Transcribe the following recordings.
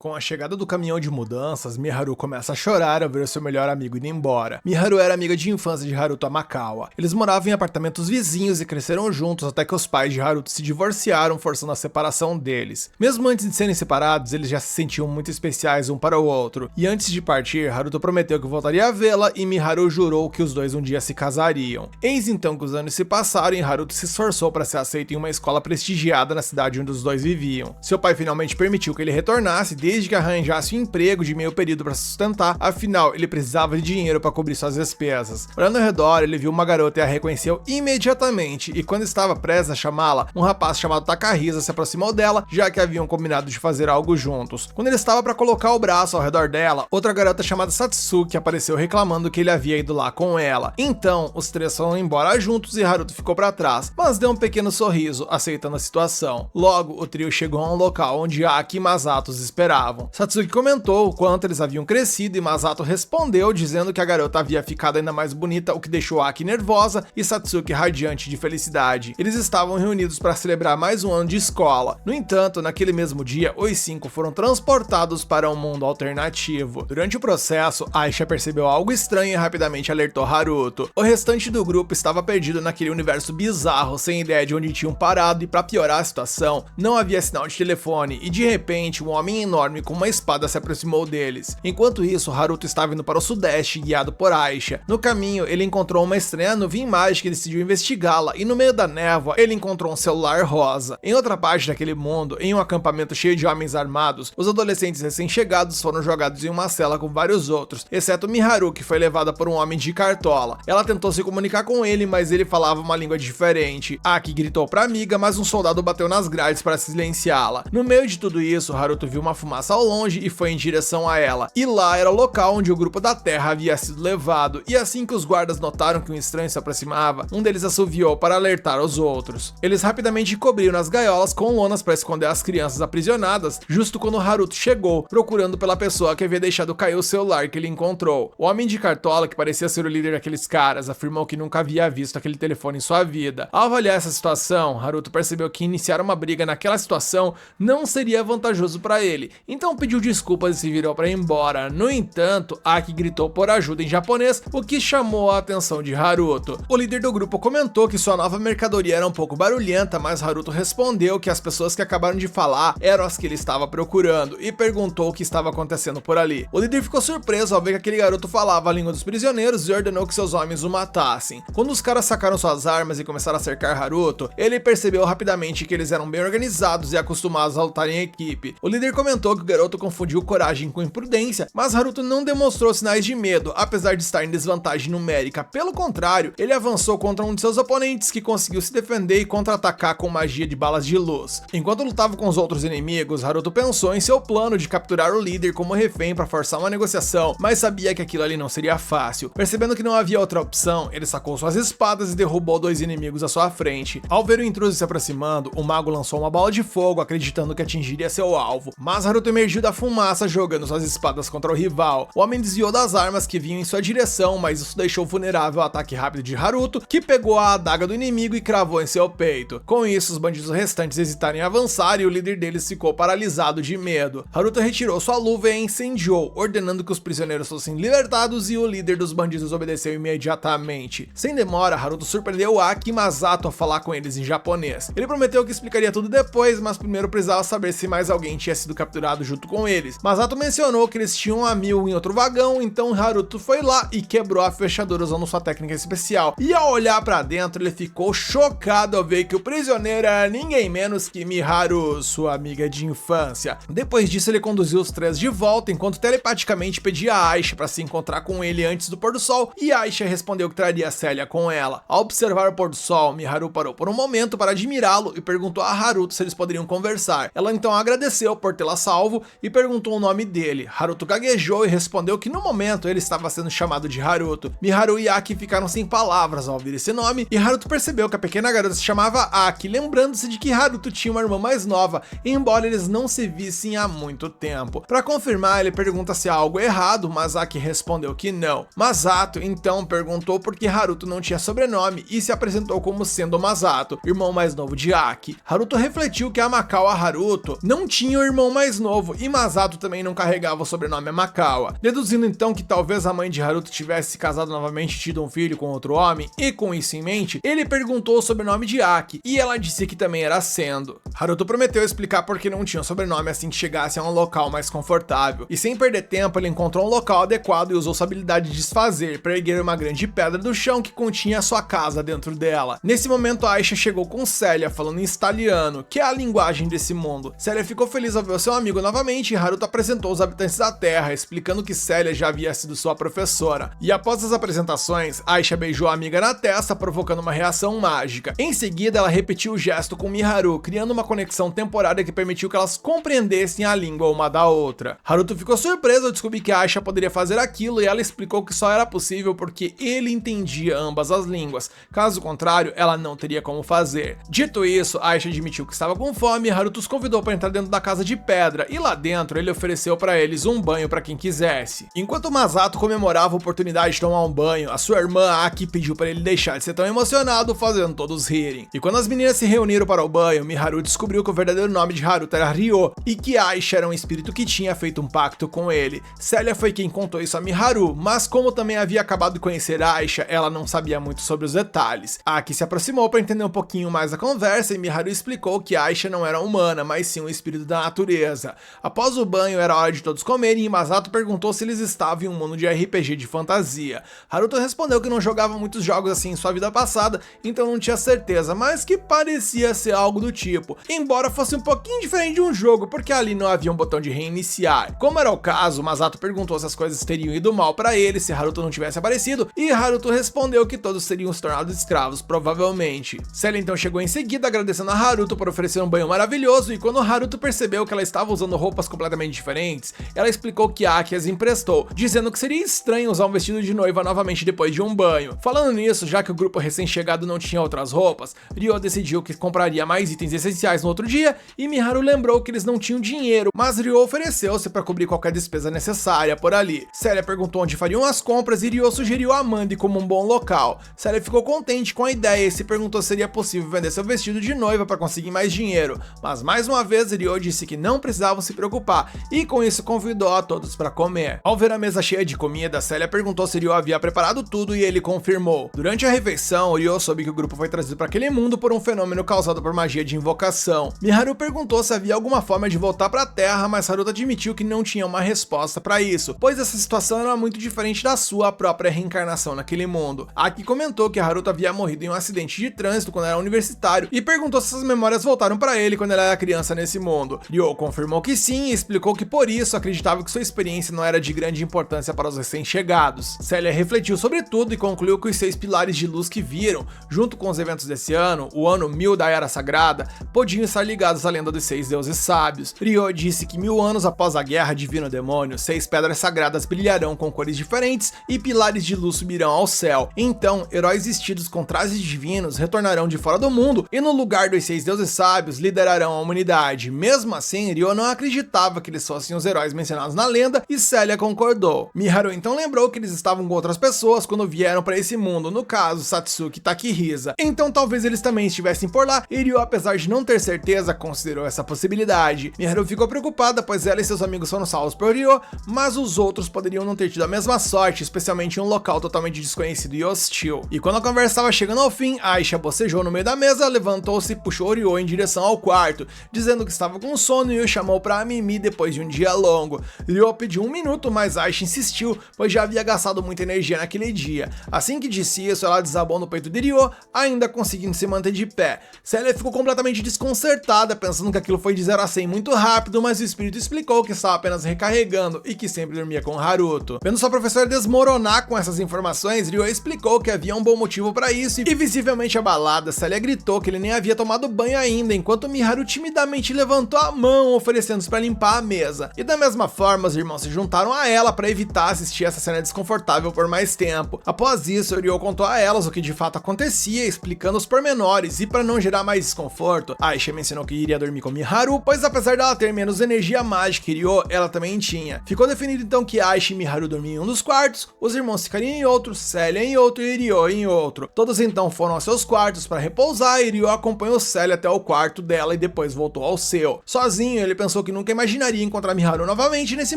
Com a chegada do caminhão de mudanças, Miharu começa a chorar ao ver o seu melhor amigo indo embora. Miharu era amiga de infância de Haruto Amakawa. Eles moravam em apartamentos vizinhos e cresceram juntos até que os pais de Haruto se divorciaram, forçando a separação deles. Mesmo antes de serem separados, eles já se sentiam muito especiais um para o outro. E antes de partir, Haruto prometeu que voltaria a vê-la e Miharu jurou que os dois um dia se casariam. Eis então que os anos se passaram e Haruto se esforçou para ser aceito em uma escola prestigiada na cidade onde os dois viviam. Seu pai finalmente permitiu que ele retornasse, desde que arranjasse um emprego de meio período para sustentar, afinal ele precisava de dinheiro para cobrir suas despesas. Olhando ao redor, ele viu uma garota e a reconheceu imediatamente, e quando estava prestes a chamá-la, um rapaz chamado Takahisa se aproximou dela, já que haviam combinado de fazer algo juntos. Quando ele estava para colocar o braço ao redor dela, outra garota chamada Satsuki apareceu reclamando que ele havia ido lá com ela. Então, os três foram embora juntos e Haruto ficou para trás, mas deu um pequeno sorriso, aceitando a situação. Logo, o trio chegou a um local onde Aki e Masato os esperavam. Satsuki comentou o quanto eles haviam crescido e Masato respondeu dizendo que a garota havia ficado ainda mais bonita, o que deixou Aki nervosa e Satsuki radiante de felicidade. Eles estavam reunidos para celebrar mais um ano de escola. No entanto, naquele mesmo dia, os cinco foram transportados para um mundo alternativo. Durante o processo, Aisha percebeu algo estranho e rapidamente alertou Haruto. O restante do grupo estava perdido naquele universo bizarro, sem ideia de onde tinham parado, e para piorar a situação, não havia sinal de telefone e de repente um homem enorme com uma espada se aproximou deles. Enquanto isso, Haruto estava indo para o sudeste, guiado por Aisha. No caminho, ele encontrou uma estranha nuvem mágica e decidiu investigá-la, e no meio da névoa, ele encontrou um celular rosa. Em outra parte daquele mundo, em um acampamento cheio de homens armados, os adolescentes recém-chegados foram jogados em uma cela com vários outros, exceto Miharu, que foi levada por um homem de cartola. Ela tentou se comunicar com ele, mas ele falava uma língua diferente. Aki gritou pra amiga, mas um soldado bateu nas grades para silenciá-la. No meio de tudo isso, Haruto viu uma fumaça ao longe e foi em direção a ela. E lá era o local onde o grupo da Terra havia sido levado, e assim que os guardas notaram que um estranho se aproximava, um deles assoviou para alertar os outros. Eles rapidamente cobriram as gaiolas com lonas para esconder as crianças aprisionadas, justo quando Haruto chegou, procurando pela pessoa que havia deixado cair o celular que ele encontrou. O homem de cartola, que parecia ser o líder daqueles caras, afirmou que nunca havia visto aquele telefone em sua vida. Ao avaliar essa situação, Haruto percebeu que iniciar uma briga naquela situação não seria vantajoso para ele, então pediu desculpas e se virou para ir embora. No entanto, Aki gritou por ajuda em japonês, o que chamou a atenção de Haruto. O líder do grupo comentou que sua nova mercadoria era um pouco barulhenta, mas Haruto respondeu que as pessoas que acabaram de falar eram as que ele estava procurando e perguntou o que estava acontecendo por ali. O líder ficou surpreso ao ver que aquele garoto falava a língua dos prisioneiros e ordenou que seus homens o matassem. Quando os caras sacaram suas armas e começaram a cercar Haruto, ele percebeu rapidamente que eles eram bem organizados e acostumados a lutar em equipe. O líder comentou que o garoto confundiu coragem com imprudência, mas Haruto não demonstrou sinais de medo, apesar de estar em desvantagem numérica. Pelo contrário, ele avançou contra um de seus oponentes, que conseguiu se defender e contra-atacar com magia de balas de luz. Enquanto lutava com os outros inimigos, Haruto pensou em seu plano de capturar o líder como refém para forçar uma negociação, mas sabia que aquilo ali não seria fácil. Percebendo que não havia outra opção, ele sacou suas espadas e derrubou dois inimigos à sua frente. Ao ver o intruso se aproximando, o mago lançou uma bola de fogo, acreditando que atingiria seu alvo, mas Haruto emergiu da fumaça jogando suas espadas contra o rival. O homem desviou das armas que vinham em sua direção, mas isso deixou vulnerável ao ataque rápido de Haruto, que pegou a adaga do inimigo e cravou em seu peito. Com isso, os bandidos restantes hesitaram em avançar e o líder deles ficou paralisado de medo. Haruto retirou sua luva e a incendiou, ordenando que os prisioneiros fossem libertados, e o líder dos bandidos obedeceu imediatamente. Sem demora, Haruto surpreendeu Aki e Masato a falar com eles em japonês. Ele prometeu que explicaria tudo depois, mas primeiro precisava saber se mais alguém tinha sido capturado junto com eles. Masato mencionou que eles tinham um amigo em outro vagão, então Haruto foi lá e quebrou a fechadura usando sua técnica especial. E ao olhar pra dentro, ele ficou chocado ao ver que o prisioneiro era ninguém menos que Miharu, sua amiga de infância. Depois disso, ele conduziu os três de volta, enquanto telepaticamente pedia a Aisha para se encontrar com ele antes do pôr do sol, e Aisha respondeu que traria Célia com ela. Ao observar o pôr do sol, Miharu parou por um momento para admirá-lo e perguntou a Haruto se eles poderiam conversar. Ela então agradeceu por tê-la salvo e perguntou o nome dele. Haruto gaguejou e respondeu que no momento ele estava sendo chamado de Haruto. Miharu e Aki ficaram sem palavras ao ouvir esse nome, e Haruto percebeu que a pequena garota se chamava Aki, lembrando-se de que Haruto tinha uma irmã mais nova, embora eles não se vissem há muito tempo. Para confirmar, ele pergunta se há algo errado, mas Aki respondeu que não. Masato então perguntou por que Haruto não tinha sobrenome e se apresentou como sendo Masato, irmão mais novo de Aki. Haruto refletiu que Amakawa Haruto não tinha o irmão mais novo novo e Masato também não carregava o sobrenome Amakawa. Deduzindo então que talvez a mãe de Haruto tivesse se casado novamente e tido um filho com outro homem, e com isso em mente, ele perguntou o sobrenome de Aki, e ela disse que também era Sendo. Haruto prometeu explicar por que não tinha um sobrenome assim que chegasse a um local mais confortável, e sem perder tempo ele encontrou um local adequado e usou sua habilidade de desfazer para erguer uma grande pedra do chão que continha sua casa dentro dela. Nesse momento Aisha chegou com Célia falando em italiano, que é a linguagem desse mundo. Célia ficou feliz ao ver o seu amigo novamente e Haruto apresentou os habitantes da Terra, explicando que Célia já havia sido sua professora. E após as apresentações, Aisha beijou a amiga na testa, provocando uma reação mágica. Em seguida, ela repetiu o gesto com Miharu, criando uma conexão temporária que permitiu que elas compreendessem a língua uma da outra. Haruto ficou surpreso ao descobrir que Aisha poderia fazer aquilo e ela explicou que só era possível porque ele entendia ambas as línguas. Caso contrário, ela não teria como fazer. Dito isso, Aisha admitiu que estava com fome e Haruto os convidou para entrar dentro da casa de pedra e lá dentro ele ofereceu para eles um banho para quem quisesse. Enquanto Masato comemorava a oportunidade de tomar um banho, a sua irmã Aki pediu para ele deixar de ser tão emocionado, fazendo todos rirem. E quando as meninas se reuniram para o banho, Miharu descobriu que o verdadeiro nome de Haruto era Ryo e que Aisha era um espírito que tinha feito um pacto com ele. Célia foi quem contou isso a Miharu, mas como também havia acabado de conhecer Aisha, ela não sabia muito sobre os detalhes. Aki se aproximou para entender um pouquinho mais a conversa e Miharu explicou que Aisha não era humana, mas sim um espírito da natureza. Após o banho, era hora de todos comerem e Masato perguntou se eles estavam em um mundo de RPG de fantasia. Haruto respondeu que não jogava muitos jogos assim em sua vida passada, então não tinha certeza, mas que parecia ser algo do tipo, embora fosse um pouquinho diferente de um jogo, porque ali não havia um botão de reiniciar. Como era o caso, Masato perguntou se as coisas teriam ido mal para ele se Haruto não tivesse aparecido, e Haruto respondeu que todos teriam se tornado escravos, provavelmente. Célia então chegou em seguida agradecendo a Haruto por oferecer um banho maravilhoso, e quando Haruto percebeu que ela estava usando roupas completamente diferentes, ela explicou que Aki as emprestou, dizendo que seria estranho usar um vestido de noiva novamente depois de um banho. Falando nisso, já que o grupo recém-chegado não tinha outras roupas, Ryo decidiu que compraria mais itens essenciais no outro dia, e Miharu lembrou que eles não tinham dinheiro, mas Ryo ofereceu-se para cobrir qualquer despesa necessária por ali. Célia perguntou onde fariam as compras e Ryo sugeriu a Mandy como um bom local. Célia ficou contente com a ideia e se perguntou se seria possível vender seu vestido de noiva para conseguir mais dinheiro, mas mais uma vez Ryo disse que não precisavam se preocupar e com isso convidou a todos para comer. Ao ver a mesa cheia de comida, Célia perguntou se Ryo havia preparado tudo e ele confirmou. Durante a refeição, Ryo soube que o grupo foi trazido para aquele mundo por um fenômeno causado por magia de invocação. Miharu perguntou se havia alguma forma de voltar para a Terra, mas Haruto admitiu que não tinha uma resposta para isso, pois essa situação era muito diferente da sua própria reencarnação naquele mundo. Aki comentou que Haruto havia morrido em um acidente de trânsito quando era universitário e perguntou se essas memórias voltaram para ele quando ele era criança nesse mundo. Ryo confirmou que sim e explicou que por isso acreditava que sua experiência não era de grande importância para os recém-chegados. Célia refletiu sobre tudo e concluiu que os 6 pilares de luz que viram, junto com os eventos desse ano, o ano 1000 da Era Sagrada, podiam estar ligados à lenda dos 6 deuses sábios. Ryo disse que 1000 anos após a guerra divino-demônio, 6 pedras sagradas brilharão com cores diferentes e pilares de luz subirão ao céu. Então, heróis vestidos com trajes divinos retornarão de fora do mundo e no lugar dos 6 deuses sábios liderarão a humanidade. Mesmo assim, Ryo não acreditava que eles fossem os heróis mencionados na lenda e Célia concordou. Miharu então lembrou que eles estavam com outras pessoas quando vieram para esse mundo, no caso Satsuki e Takihisa. Então talvez eles também estivessem por lá e Ryo, apesar de não ter certeza, considerou essa possibilidade. Miharu ficou preocupada, pois ela e seus amigos foram salvos por Ryo, mas os outros poderiam não ter tido a mesma sorte, especialmente em um local totalmente desconhecido e hostil. E quando a conversa estava chegando ao fim, Aisha bocejou no meio da mesa, levantou-se e puxou Ryo em direção ao quarto, dizendo que estava com sono e o chamou para mimir depois de um dia longo. Ryo pediu 1 minuto, mas Aisha insistiu, pois já havia gastado muita energia naquele dia. Assim que disse isso, ela desabou no peito de Ryo, ainda conseguindo se manter de pé. Célia ficou completamente desconcertada, pensando que aquilo foi de 0 a 100 muito rápido, mas o espírito explicou que estava apenas recarregando e que sempre dormia com Haruto. Vendo sua professora desmoronar com essas informações, Ryo explicou que havia um bom motivo para isso e visivelmente abalada, Célia gritou que ele nem havia tomado banho ainda, enquanto Miharu timidamente levantou a mão, oferecendo-se para limpar a mesa. E da mesma forma, os irmãos se juntaram a ela para evitar assistir essa cena desconfortável por mais tempo. Após isso, Ryo contou a elas o que de fato acontecia, explicando os pormenores, e para não gerar mais desconforto, Aisha mencionou que iria dormir com Miharu, pois apesar dela ter menos energia mágica que Ryo, ela também tinha. Ficou definido então que Aisha e Miharu dormiam em um dos quartos, os irmãos ficariam em outro, Célia em outro e Ryo em outro. Todos então foram aos seus quartos para repousar e Ryo acompanhou Célia até o quarto dela e depois voltou ao seu. Sozinho, ele pensou pensou que nunca imaginaria encontrar Miharu novamente nesse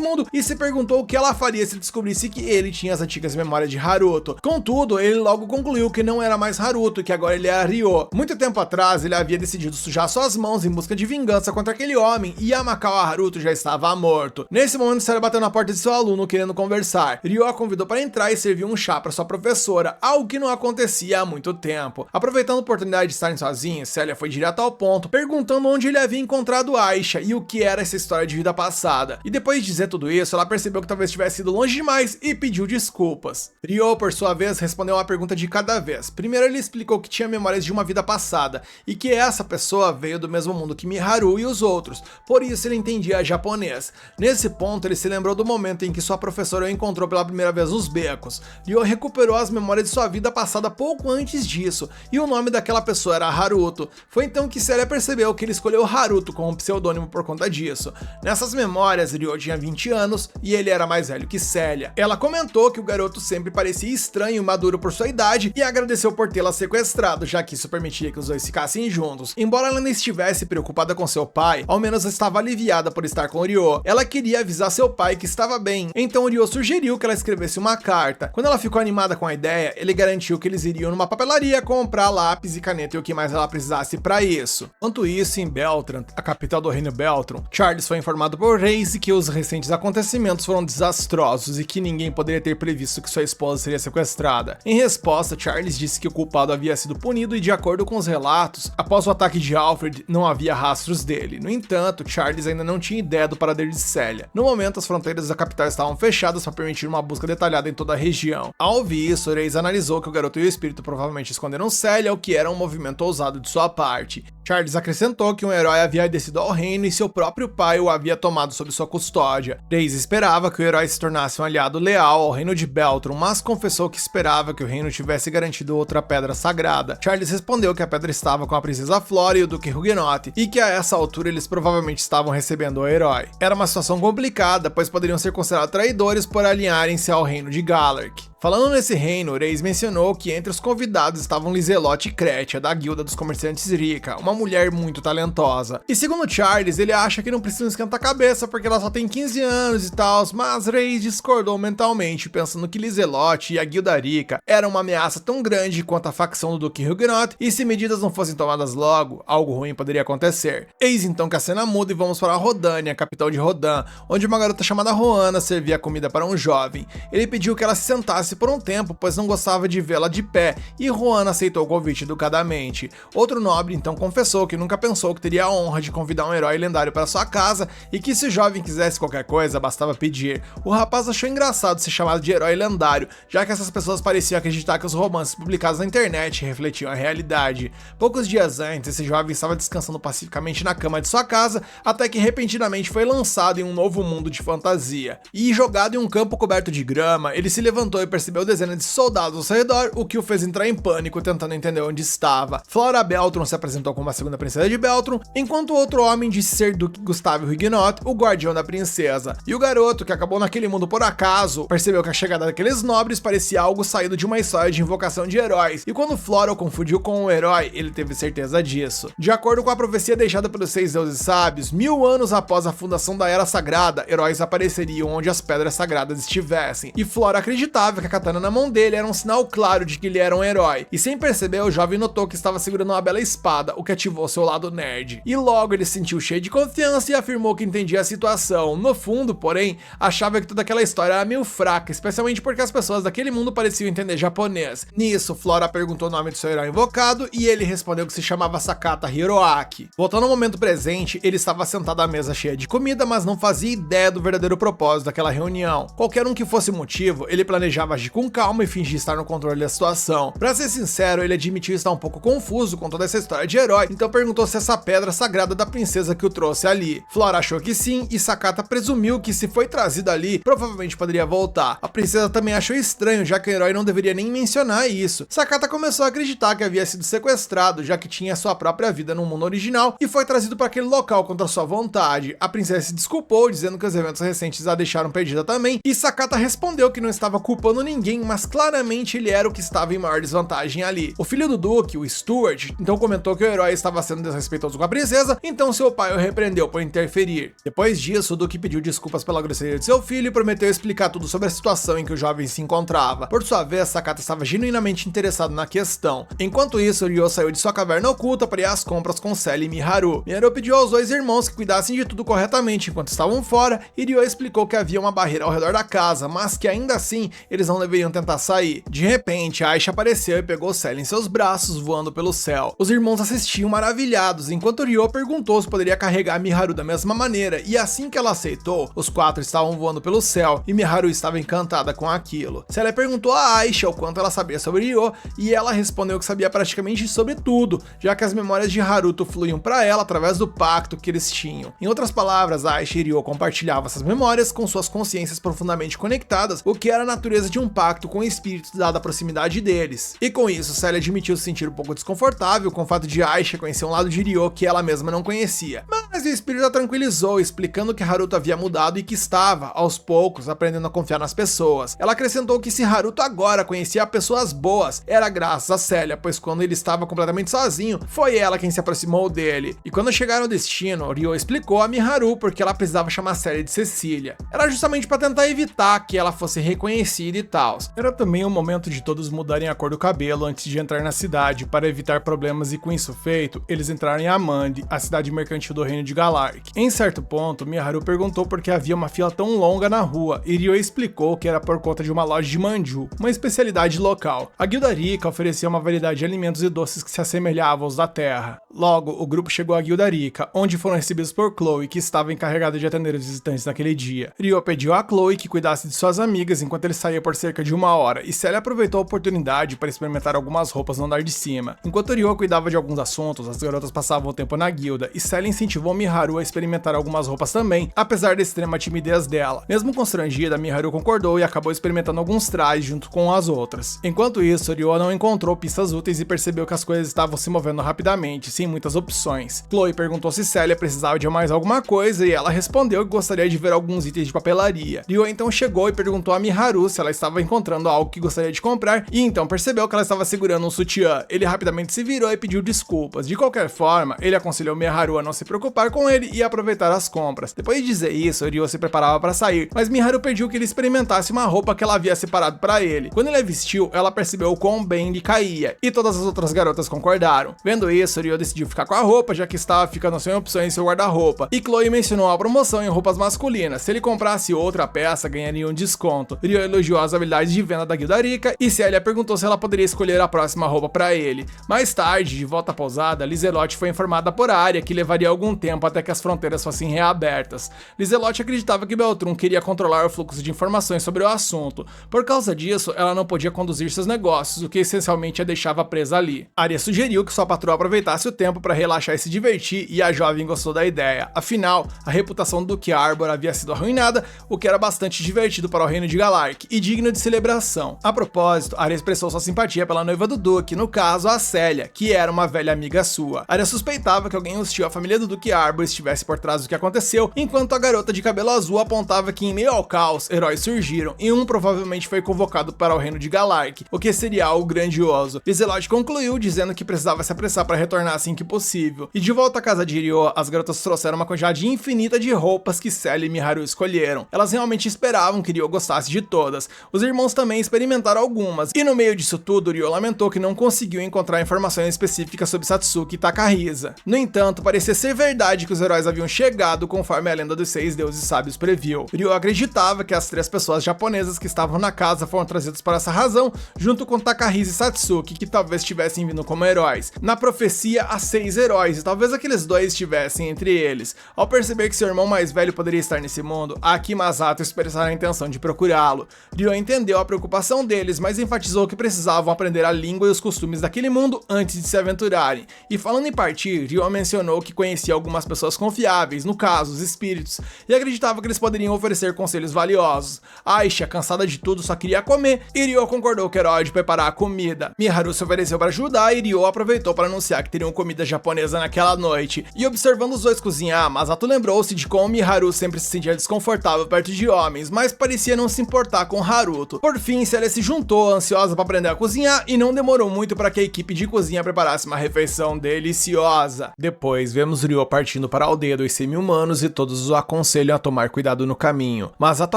mundo e se perguntou o que ela faria se descobrisse que ele tinha as antigas memórias de Haruto. Contudo, ele logo concluiu que não era mais Haruto e que agora ele era Ryo. Muito tempo atrás, ele havia decidido sujar suas mãos em busca de vingança contra aquele homem e Yamakawa Haruto já estava morto. Nesse momento, Célia bateu na porta de seu aluno querendo conversar. Ryo a convidou para entrar e serviu um chá para sua professora, algo que não acontecia há muito tempo. Aproveitando a oportunidade de estarem sozinhos, Célia foi direto ao ponto, perguntando onde ele havia encontrado Aisha e o que era essa história de vida passada. E depois de dizer tudo isso, ela percebeu que talvez tivesse ido longe demais e pediu desculpas. Ryo, por sua vez, respondeu uma pergunta de cada vez. Primeiro ele explicou que tinha memórias de uma vida passada e que essa pessoa veio do mesmo mundo que Miharu e os outros, por isso ele entendia japonês. Nesse ponto ele se lembrou do momento em que sua professora o encontrou pela primeira vez nos becos. Ryo recuperou as memórias de sua vida passada pouco antes disso, e o nome daquela pessoa era Haruto. Foi então que Célia percebeu que ele escolheu Haruto como pseudônimo por conta disso. Nessas memórias, Ryo tinha 20 anos e ele era mais velho que Célia. Ela comentou que o garoto sempre parecia estranho e maduro por sua idade e agradeceu por tê-la sequestrado, já que isso permitia que os dois ficassem juntos. Embora ela não estivesse preocupada com seu pai, ao menos estava aliviada por estar com Ryo. Ela queria avisar seu pai que estava bem, então Ryo sugeriu que ela escrevesse uma carta. Quando ela ficou animada com a ideia, ele garantiu que eles iriam numa papelaria comprar lápis e caneta e o que mais ela precisasse para isso. Enquanto isso, em Beltran, a capital do reino Beltran, Charles foi informado por Reise que os recentes acontecimentos foram desastrosos e que ninguém poderia ter previsto que sua esposa seria sequestrada. Em resposta, Charles disse que o culpado havia sido punido e, de acordo com os relatos, após o ataque de Alfred, não havia rastros dele. No entanto, Charles ainda não tinha ideia do paradeiro de Célia. No momento, as fronteiras da capital estavam fechadas para permitir uma busca detalhada em toda a região. Ao ouvir isso, Reise analisou que o garoto e o espírito provavelmente esconderam Célia, o que era um movimento ousado de sua parte. Charles acrescentou que um herói havia descido ao reino e seu próprio pai o havia tomado sob sua custódia. Reise esperava que o herói se tornasse um aliado leal ao reino de Beltran, mas confessou que esperava que o reino tivesse garantido outra pedra sagrada. Charles respondeu que a pedra estava com a princesa Flora e o duque Huguenot, e que a essa altura eles provavelmente estavam recebendo o herói. Era uma situação complicada, pois poderiam ser considerados traidores por alinharem-se ao reino de Galark. Falando nesse reino, Reis mencionou que entre os convidados estavam Lizelotte Kretia, da Guilda dos Comerciantes Rica, uma mulher muito talentosa. E segundo Charles, ele acha que não precisa esquentar a cabeça porque ela só tem 15 anos e tal, mas Reis discordou mentalmente, pensando que Lizelotte e a Guilda Rica eram uma ameaça tão grande quanto a facção do Duque Huguenot, e se medidas não fossem tomadas logo, algo ruim poderia acontecer. Eis então que a cena muda e vamos para Rodânia, a capital de Rodan, onde uma garota chamada Roana servia comida para um jovem. Ele pediu que ela se sentasse por um tempo, pois não gostava de vê-la de pé, e Roana aceitou o convite educadamente. Outro nobre então confessou que nunca pensou que teria a honra de convidar um herói lendário para sua casa e que se o jovem quisesse qualquer coisa, bastava pedir. O rapaz achou engraçado ser chamado de herói lendário, já que essas pessoas pareciam acreditar que os romances publicados na internet refletiam a realidade. Poucos dias antes, esse jovem estava descansando pacificamente na cama de sua casa, até que repentinamente foi lançado em um novo mundo de fantasia. E jogado em um campo coberto de grama, ele se levantou e percebeu dezenas de soldados ao seu redor, o que o fez entrar em pânico, tentando entender onde estava. Flora Beltran se apresentou como a segunda princesa de Beltran, enquanto outro homem disse ser Duque Gustavo Huguenot, o guardião da princesa. E o garoto, que acabou naquele mundo por acaso, percebeu que a chegada daqueles nobres parecia algo saído de uma história de invocação de heróis, e quando Flora o confundiu com um herói, ele teve certeza disso. De acordo com a profecia deixada pelos 6 deuses sábios, 1000 anos após a fundação da Era Sagrada, heróis apareceriam onde as pedras sagradas estivessem, e Flora acreditava que a katana na mão dele era um sinal claro de que ele era um herói, e sem perceber, o jovem notou que estava segurando uma bela espada, o que ativou seu lado nerd. E logo ele se sentiu cheio de confiança e afirmou que entendia a situação. No fundo, porém, achava que toda aquela história era meio fraca, especialmente porque as pessoas daquele mundo pareciam entender japonês. Nisso, Flora perguntou o nome do seu herói invocado e ele respondeu que se chamava Sakata Hiroaki. Voltando ao momento presente, ele estava sentado à mesa cheia de comida, mas não fazia ideia do verdadeiro propósito daquela reunião. Qualquer um que fosse o motivo, ele planejava agir com calma e fingir estar no controle da situação. Pra ser sincero, ele admitiu estar um pouco confuso com toda essa história de herói, então perguntou se essa pedra sagrada da princesa que o trouxe ali. Flora achou que sim, e Sakata presumiu que se foi trazido ali, provavelmente poderia voltar. A princesa também achou estranho, já que o herói não deveria nem mencionar isso. Sakata começou a acreditar que havia sido sequestrado, já que tinha sua própria vida no mundo original, e foi trazido para aquele local contra sua vontade. A princesa se desculpou, dizendo que os eventos recentes a deixaram perdida também, e Sakata respondeu que não estava culpando prejudicando ninguém, mas claramente ele era o que estava em maior desvantagem ali. O filho do Duque, o Stuart, então comentou que o herói estava sendo desrespeitoso com a princesa, então seu pai o repreendeu por interferir. Depois disso, o Duque pediu desculpas pela grosseria de seu filho e prometeu explicar tudo sobre a situação em que o jovem se encontrava. Por sua vez, Sakata estava genuinamente interessado na questão. Enquanto isso, Ryo saiu de sua caverna oculta para ir às compras com Sally e Miharu. Miharu pediu aos dois irmãos que cuidassem de tudo corretamente enquanto estavam fora, e Ryo explicou que havia uma barreira ao redor da casa, mas que ainda assim eles não deveriam tentar sair. De repente, Aisha apareceu e pegou Sally em seus braços, voando pelo céu. Os irmãos assistiam maravilhados, enquanto Ryo perguntou se poderia carregar Miharu da mesma maneira, e assim que ela aceitou, os quatro estavam voando pelo céu, e Miharu estava encantada com aquilo. Sally perguntou a Aisha o quanto ela sabia sobre Ryo, e ela respondeu que sabia praticamente sobre tudo, já que as memórias de Haruto fluíam para ela através do pacto que eles tinham. Em outras palavras, Aisha e Ryo compartilhavam essas memórias com suas consciências profundamente conectadas, o que era a natureza de um pacto com espíritos dada a proximidade deles. E com isso, Sally admitiu se sentir um pouco desconfortável com o fato de Aisha conhecer um lado de Ryo que ela mesma não conhecia. Mas o espírito a tranquilizou, explicando que Haruto havia mudado e que estava, aos poucos, aprendendo a confiar nas pessoas. Ela acrescentou que se Haruto agora conhecia pessoas boas, era graças a Célia, pois quando ele estava completamente sozinho, foi ela quem se aproximou dele. E quando chegaram ao destino, Ryo explicou a Miharu porque ela precisava chamar Célia de Cecília. Era justamente para tentar evitar que ela fosse reconhecida e tal. Era também o momento de todos mudarem a cor do cabelo antes de entrar na cidade, para evitar problemas, e com isso feito, eles entraram em Amandi, a cidade mercantil do reino de Galark. Em certo ponto, Miharu perguntou por que havia uma fila tão longa na rua, e Ryo explicou que era por conta de uma loja de manju, uma especialidade local. A Guilda Rika oferecia uma variedade de alimentos e doces que se assemelhavam aos da terra. Logo, o grupo chegou à Guilda Rika, onde foram recebidos por Chloe, que estava encarregada de atender os visitantes naquele dia. Ryo pediu a Chloe que cuidasse de suas amigas enquanto ele saía por cerca de 1 hora, e Célia aproveitou a oportunidade para experimentar algumas roupas no andar de cima. Enquanto Ryo cuidava de alguns assuntos, as garotas passavam o tempo na guilda, e Célia incentivou Miharu a experimentar algumas roupas também, apesar da extrema timidez dela. Mesmo constrangida, Miharu concordou e acabou experimentando alguns trajes junto com as outras. Enquanto isso, Ryo não encontrou pistas úteis e percebeu que as coisas estavam se movendo rapidamente, sem muitas opções. Chloe perguntou se Célia precisava de mais alguma coisa, e ela respondeu que gostaria de ver alguns itens de papelaria. Ryo então chegou e perguntou a Miharu se ela estava encontrando algo que gostaria de comprar, e então percebeu que ela estava segurando um sutiã. Ele rapidamente se virou e pediu desculpas. De qualquer forma, ele aconselhou Miharu a não se preocupar com ele e aproveitar as compras. Depois de dizer isso, Ryo se preparava para sair, mas Miharu pediu que ele experimentasse uma roupa que ela havia separado para ele. Quando ele a vestiu, ela percebeu o quão bem lhe caía, e todas as outras garotas concordaram. Vendo isso, Ryo decidiu ficar com a roupa, já que estava ficando sem opções em seu guarda-roupa, e Chloe mencionou a promoção em roupas masculinas. Se ele comprasse outra peça, ganharia um desconto. Ryo elogiou as habilidades de venda da Guilda Rika, e Célia perguntou se ela poderia escolher a próxima roupa para ele. Mais tarde, de volta à pousada, Lizelotte foi informada por Arya que levaria algum tempo até que as fronteiras fossem reabertas. Lizelotte acreditava que Beltrum queria controlar o fluxo de informações sobre o assunto. Por causa disso, ela não podia conduzir seus negócios, o que essencialmente a deixava presa ali. Arya sugeriu que sua patroa aproveitasse o tempo para relaxar e se divertir, e a jovem gostou da ideia. Afinal, a reputação do Duque Arbor havia sido arruinada, o que era bastante divertido para o reino de Galark e digno de celebração. A propósito, Arya expressou sua simpatia pela noiva do Duque, no caso a Célia, que era uma velha amiga sua. Arya suspeitava que alguém hostil à família do Duque Arbor estivesse por trás do que aconteceu, enquanto a garota de cabelo azul apontava que em meio ao caos, heróis surgiram, e um provavelmente foi convocado para o reino de Galark, o que seria algo grandioso. Lizelotte concluiu dizendo que precisava se apressar para retornar assim que possível. E de volta à casa de Ryo, as garotas trouxeram uma quantidade infinita de roupas que Célia e Miharu escolheram. Elas realmente esperavam que Ryo gostasse de todas. Os irmãos também experimentaram algumas, e no meio disso tudo, Ryo lamentou que não conseguiu encontrar informações específicas sobre Satsuki e Takahisa. No entanto, parecia ser verdade que os heróis haviam chegado conforme a lenda dos 6 deuses sábios previu. Ryo acreditava que as 3 pessoas japonesas que estavam na casa foram trazidas por essa razão, junto com Takahisa e Satsuki, que talvez tivessem vindo como heróis. Na profecia, há 6 heróis, e talvez aqueles 2 estivessem entre eles. Ao perceber que seu irmão mais velho poderia estar nesse mundo, Aki e Masato expressaram a intenção de procurá-lo. Ryo entendeu a preocupação deles, mas enfatizou que precisavam aprender a língua e os costumes daquele mundo antes de se aventurarem. E falando em partir, Ryo mencionou que conhecia algumas pessoas confiáveis, no caso, os espíritos, e acreditava que eles poderiam oferecer conselhos valiosos. Aisha, cansada de tudo, só queria comer, e Ryo concordou que era hora de preparar a comida. Miharu se ofereceu para ajudar, e Ryo aproveitou para anunciar que teriam comida japonesa naquela noite. E observando os dois cozinhar, Masato lembrou-se de como Miharu sempre se sentia desconfortável perto de homens, mas parecia não se importar com Haru Haruto. Por fim, Celia se juntou, ansiosa para aprender a cozinhar, e não demorou muito para que a equipe de cozinha preparasse uma refeição deliciosa. Depois, vemos Ryo partindo para a aldeia dos semi-humanos e todos o aconselham a tomar cuidado no caminho. Masato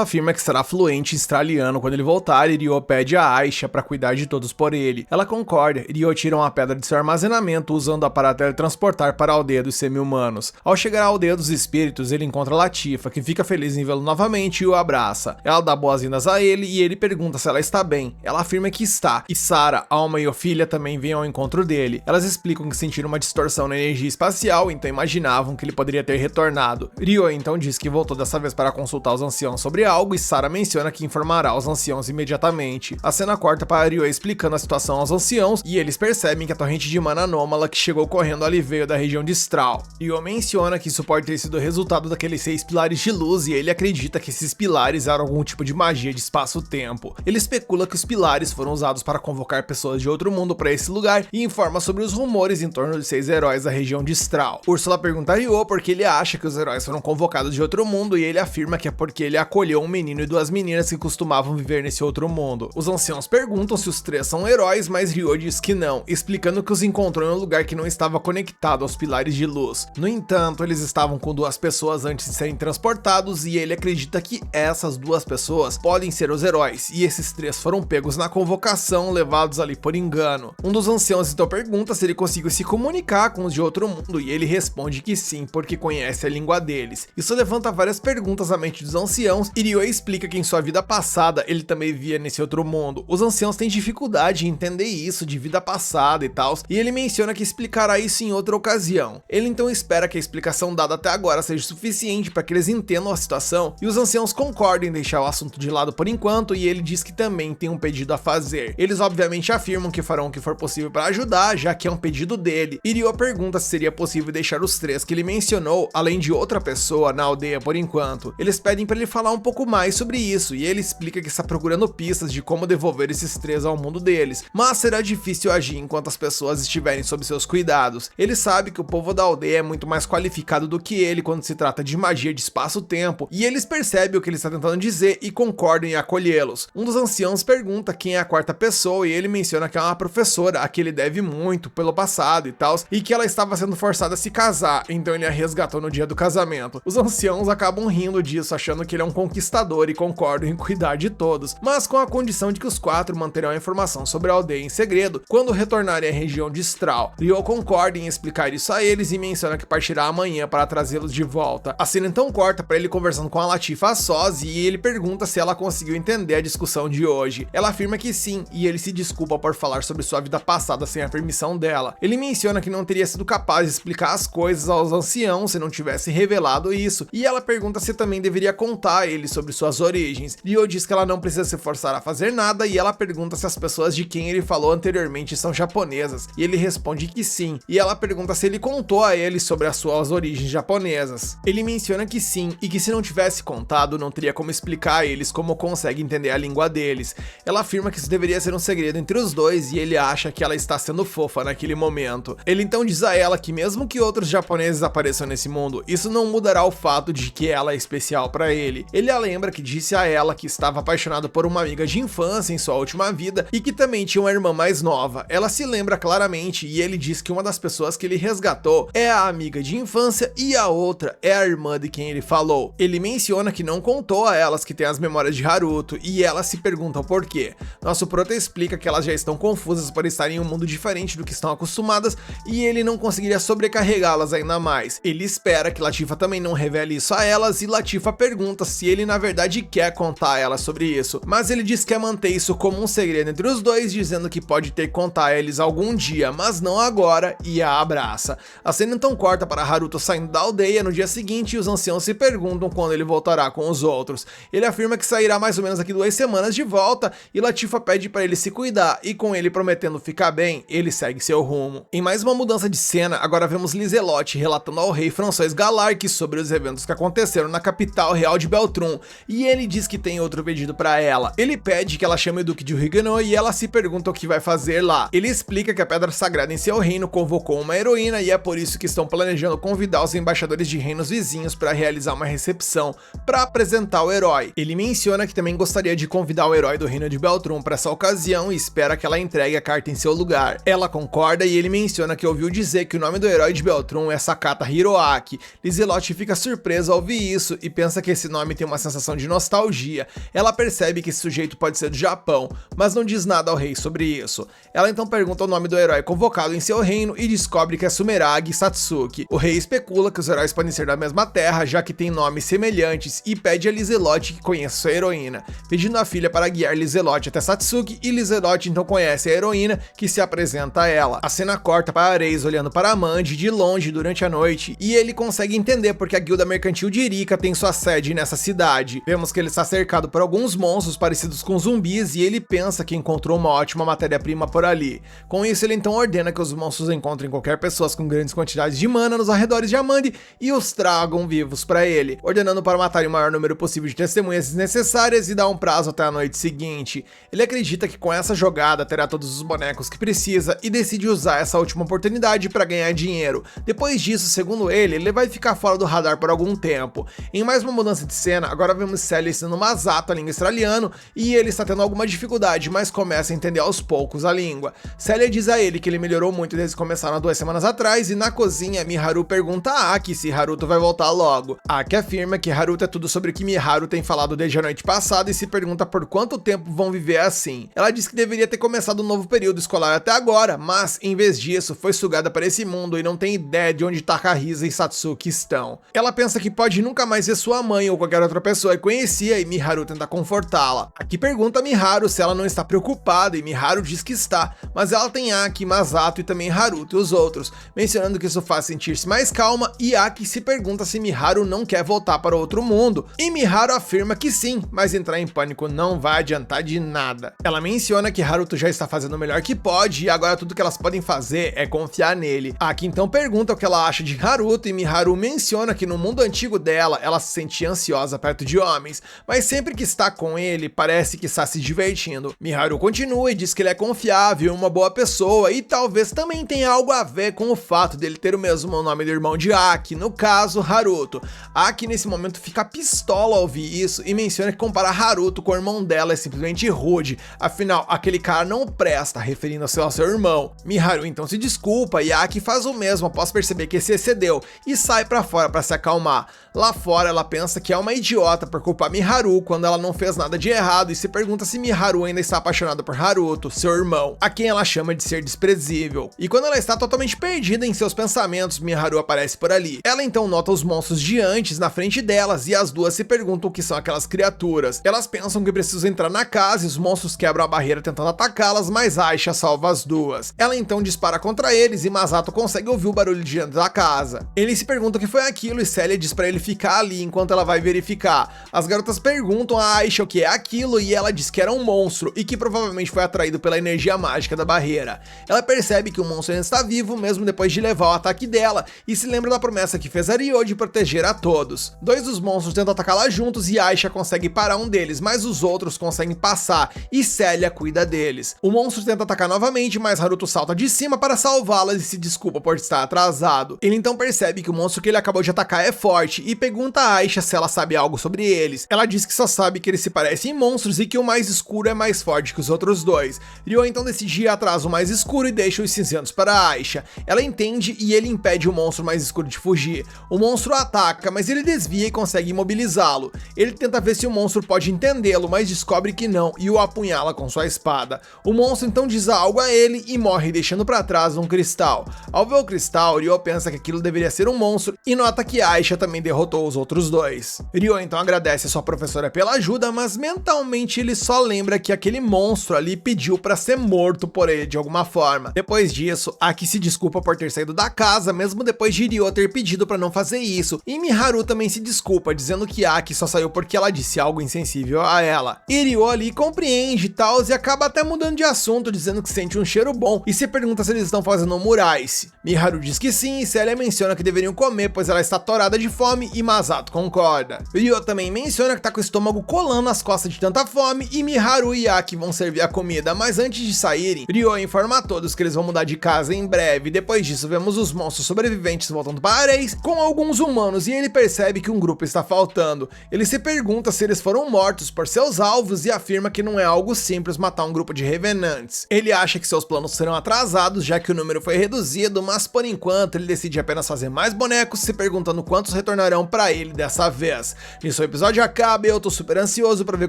afirma que será fluente em australiano quando ele voltar e Ryo pede a Aisha para cuidar de todos por ele. Ela concorda e Ryo tira uma pedra de seu armazenamento usando-a para teletransportar para a aldeia dos semi-humanos. Ao chegar à aldeia dos espíritos, ele encontra Latifa, que fica feliz em vê-lo novamente e o abraça. Ela dá boas-vindas a ele e ele pergunta se ela está bem. Ela afirma que está, e Sara, Alma e Ophilia também vêm ao encontro dele. Elas explicam que sentiram uma distorção na energia espacial, então imaginavam que ele poderia ter retornado. Ryo então diz que voltou dessa vez para consultar os anciãos sobre algo e Sara menciona que informará os anciãos imediatamente. A cena corta para Ryo explicando a situação aos anciãos e eles percebem que a torrente de mana anômala que chegou correndo ali veio da região de Strahl. Ryo menciona que isso pode ter sido resultado daqueles 6 pilares de luz e ele acredita que esses pilares eram algum tipo de magia de espaço-tempo. Ele especula que os pilares foram usados para convocar pessoas de outro mundo para esse lugar e informa sobre os rumores em torno de 6 heróis da região de Strahl. Ursula pergunta a Ryo porque ele acha que os heróis foram convocados de outro mundo e ele afirma que é porque ele acolheu um menino e 2 meninas que costumavam viver nesse outro mundo. Os anciãos perguntam se os 3 são heróis, mas Ryo diz que não, explicando que os encontrou em um lugar que não estava conectado aos pilares de luz. No entanto, eles estavam com 2 pessoas antes de serem transportados e ele acredita que essas 2 pessoas podem ser os heróis, e esses 3 foram pegos na convocação, levados ali por engano. Um dos anciãos então pergunta se ele conseguiu se comunicar com os de outro mundo e ele responde que sim, porque conhece a língua deles. Isso levanta várias perguntas à mente dos anciãos e Ryo explica que em sua vida passada ele também via nesse outro mundo. Os anciãos têm dificuldade em entender isso de vida passada e tal, e ele menciona que explicará isso em outra ocasião. Ele então espera que a explicação dada até agora seja suficiente para que eles entendam a situação e os anciãos concordam em deixar o assunto de lado por enquanto e ele diz que também tem um pedido a fazer. Eles obviamente afirmam que farão o que for possível para ajudar, já que é um pedido dele. E Ryo pergunta se seria possível deixar os 3 que ele mencionou, além de outra pessoa, na aldeia por enquanto. Eles pedem para ele falar um pouco mais sobre isso e ele explica que está procurando pistas de como devolver esses 3 ao mundo deles, mas será difícil agir enquanto as pessoas estiverem sob seus cuidados. Ele sabe que o povo da aldeia é muito mais qualificado do que ele quando se trata de magia de espaço-tempo e eles percebem o que ele está tentando dizer e concordam em acolhê-los. Um dos anciãos pergunta quem é a 4ª pessoa e ele menciona que é uma professora a que ele deve muito pelo passado e tal, e que ela estava sendo forçada a se casar, então ele a resgatou no dia do casamento. Os anciãos acabam rindo disso, achando que ele é um conquistador e concordam em cuidar de todos, mas com a condição de que os 4 manterão a informação sobre a aldeia em segredo quando retornarem à região de Strahl. Ryo concorda em explicar isso a eles e menciona que partirá amanhã para trazê-los de volta. A cena então corta para ele conversando com a Latifa a sós e ele pergunta se ela conseguiu entender a discussão de hoje. Ela afirma que sim, e ele se desculpa por falar sobre sua vida passada sem a permissão dela. Ele menciona que não teria sido capaz de explicar as coisas aos anciãos se não tivesse revelado isso, e ela pergunta se também deveria contar a ele sobre suas origens. Ryo diz que ela não precisa se forçar a fazer nada e ela pergunta se as pessoas de quem ele falou anteriormente são japonesas, e ele responde que sim, e ela pergunta se ele contou a ele sobre as suas origens japonesas. Ele menciona que sim, e que se não tivesse contado, não teria como explicar a eles como consegue entender a língua deles. Ela afirma que isso deveria ser um segredo entre os dois e ele acha que ela está sendo fofa naquele momento. Ele então diz a ela que mesmo que outros japoneses apareçam nesse mundo, isso não mudará o fato de que ela é especial para ele. Ele a lembra que disse a ela que estava apaixonado por uma amiga de infância em sua última vida e que também tinha uma irmã mais nova. Ela se lembra claramente e ele diz que uma das pessoas que ele resgatou é a amiga de infância e a outra é a irmã de quem ele falou. Ele menciona que não contou a elas que tem as memórias de Haruto e elas se perguntam por quê. Nosso prota explica que elas já estão confusas por estarem em um mundo diferente do que estão acostumadas e ele não conseguiria sobrecarregá-las ainda mais. Ele espera que Latifa também não revele isso a elas e Latifa pergunta se ele na verdade quer contar a elas sobre isso, mas ele diz que quer manter isso como um segredo entre os dois, dizendo que pode ter que contar a eles algum dia, mas não agora, e a abraça. A cena então corta para Haruto saindo da aldeia no dia seguinte e os anciãos se perguntam quando ele voltará com os outros. Ele afirma que sairá mais ou menos daqui 2 semanas de volta e Latifa pede para ele se cuidar e com ele prometendo ficar bem, ele segue seu rumo. Em mais uma mudança de cena, agora vemos Liselotte relatando ao rei François Galarque sobre os eventos que aconteceram na capital real de Beltrum e ele diz que tem outro pedido para ela. Ele pede que ela chame o Duque de Huguenot e ela se pergunta o que vai fazer lá. Ele explica que a Pedra Sagrada em seu reino convocou uma heroína e é por isso que estão planejando convidar os embaixadores de reinos vizinhos para realizar uma recepção para apresentar o herói. Ele menciona que também gostaria gostaria de convidar o herói do reino de Beltrum para essa ocasião e espera que ela entregue a carta em seu lugar. Ela concorda e ele menciona que ouviu dizer que o nome do herói de Beltrum é Sakata Hiroaki. Lizelotte fica surpresa ao ouvir isso e pensa que esse nome tem uma sensação de nostalgia. Ela percebe que esse sujeito pode ser do Japão, mas não diz nada ao rei sobre isso. Ela então pergunta o nome do herói convocado em seu reino e descobre que é Sumeragi Satsuki. O rei especula que os heróis podem ser da mesma terra, já que têm nomes semelhantes, e pede a Lizelotte que conheça sua heroína, pedindo a filha para guiar Lizelotte até Satsuki, e Lizelotte então conhece a heroína, que se apresenta a ela. A cena corta para Ares olhando para Amandi de longe durante a noite, e ele consegue entender porque a guilda mercantil de Irika tem sua sede nessa cidade. Vemos que ele está cercado por alguns monstros parecidos com zumbis, e ele pensa que encontrou uma ótima matéria-prima por ali. Com isso, ele então ordena que os monstros encontrem qualquer pessoa com grandes quantidades de mana nos arredores de Amandi e os tragam vivos para ele, ordenando para matarem o maior número possível de testemunhas desnecessárias e dar um prazo até a noite seguinte. Ele acredita que com essa jogada terá todos os bonecos que precisa e decide usar essa última oportunidade para ganhar dinheiro. Depois disso, segundo ele vai ficar fora do radar por algum tempo. Em mais uma mudança de cena, agora vemos Celia ensinando Masato a língua australiana e ele está tendo alguma dificuldade, mas começa a entender aos poucos a língua. Celia diz a ele que ele melhorou muito desde que começaram há 2 semanas atrás, e na cozinha Miharu pergunta a Aki se Haruto vai voltar logo. Aki afirma que Haruto é tudo sobre o que Miharu tem falado desde a noite passada e se pergunta por quanto tempo vão viver assim. Ela diz que deveria ter começado um novo período escolar até agora, mas em vez disso foi sugada para esse mundo e não tem ideia de onde Takahisa e Satsuki estão. Ela pensa que pode nunca mais ver sua mãe ou qualquer outra pessoa que conhecia, e Miharu tenta confortá-la. Aki pergunta a Miharu se ela não está preocupada e Miharu diz que está, mas ela tem Aki, Masato e também Haruto e os outros, mencionando que isso faz sentir-se mais calma, e Aki se pergunta se Miharu não quer voltar para outro mundo, e Miharu afirma que sim, mas entrar em pânico não vai adiantar de nada. Ela menciona que Haruto já está fazendo o melhor que pode e agora tudo que elas podem fazer é confiar nele. Aki então pergunta o que ela acha de Haruto e Miharu menciona que no mundo antigo dela, ela se sentia ansiosa perto de homens, mas sempre que está com ele, parece que está se divertindo. Miharu continua e diz que ele é confiável, uma boa pessoa e talvez também tenha algo a ver com o fato dele ter o mesmo nome do irmão de Aki, no caso, Haruto. Aki nesse momento fica pistola ao ouvir isso e menciona que comparar Haruto com o irmão dela é simplesmente rude, afinal, aquele cara não presta, referindo-se ao seu irmão. Miharu então se desculpa e Aki faz o mesmo após perceber que se excedeu e sai pra fora pra se acalmar. Lá fora ela pensa que é uma idiota por culpar Miharu quando ela não fez nada de errado e se pergunta se Miharu ainda está apaixonada por Haruto, seu irmão, a quem ela chama de ser desprezível. E quando ela está totalmente perdida em seus pensamentos, Miharu aparece por ali. Ela então nota os monstros de antes na frente delas e as duas se perguntam o que são aquelas criaturas. Elas pensam que precisam entrar na casa e os monstros quebram a barreira tentando atacá-las, mas Aisha salva as duas. Ela então dispara contra eles e Masato consegue ouvir o barulho de dentro da casa. Ele se pergunta o que foi aquilo e Celia diz pra ele ficar ali enquanto ela vai verificar. As garotas perguntam a Aisha o que é aquilo e ela diz que era um monstro e que provavelmente foi atraído pela energia mágica da barreira. Ela percebe que o monstro ainda está vivo mesmo depois de levar o ataque dela e se lembra da promessa que fez a Ryo de proteger a todos. 2 dos monstros tentam atacá-la juntos e Aisha consegue parar um deles, mas os outros conseguem passar e Celia cuida deles. O monstro tenta atacar novamente, mas Haruto salta de cima para salvá-las e se desculpa por estar atrasado. Ele então percebe que o monstro que ele acabou de atacar é forte e pergunta a Aisha se ela sabe algo sobre eles. Ela diz que só sabe que eles se parecem monstros e que o mais escuro é mais forte que os outros dois. Ryo então decide ir atrás do mais escuro e deixa os cinzentos para Aisha. Ela entende e ele impede o monstro mais escuro de fugir. O monstro ataca, mas ele desvia e consegue imobilizá-lo. Ele tenta ver se o monstro pode entendê-lo, mas descobre que não e o apunhala com sua espada. O monstro então diz algo a ele e morre, deixando para trás um cristal. Ao ver o cristal, Ryo pensa que aquilo deveria ser um monstro e nota que Aisha também derrotou os outros dois. Ryo então agradece a sua professora pela ajuda, mas mentalmente ele só lembra que aquele monstro ali pediu para ser morto por ele de alguma forma. Depois disso, Aki se desculpa por ter saído da casa, mesmo depois de Ryo ter pedido para não fazer isso, e Miharu também se desculpa, dizendo que Aki só saiu porque ela disse algo insensível a ela. E Ryo ali compreende tal e acaba até mudando de assunto, dizendo que sente um cheiro bom e se pergunta se eles estão fazendo um murais. Miharu diz que sim e Celia menciona que deveriam comer, pois ela está torada de fome e Masato concorda. Ryo também menciona que tá com o estômago colando nas costas de tanta fome e Miharu e Aki vão servir a comida, mas antes de saírem, Ryo informa a todos que eles vão mudar de casa em breve. Depois disso, vemos os monstros sobreviventes voltando para Ares com alguns humanos e ele percebe que um grupo está faltando. Ele se pergunta se eles foram mortos, por seus alvos e afirma que não é algo simples matar um grupo de revenantes. Ele acha que seus planos serão atrasados, já que o número foi reduzido, mas por enquanto ele decide apenas fazer mais bonecos, se perguntando quantos retornarão pra ele dessa vez. Nisso o episódio acaba e eu tô super ansioso pra ver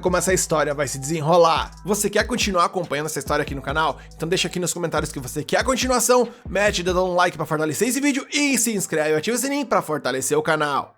como essa história vai se desenrolar. Você quer continuar acompanhando essa história aqui no canal? Então deixa aqui nos comentários que você quer a continuação, mete o dedo no like pra fortalecer esse vídeo e se inscreve e ativa o sininho pra fortalecer o canal.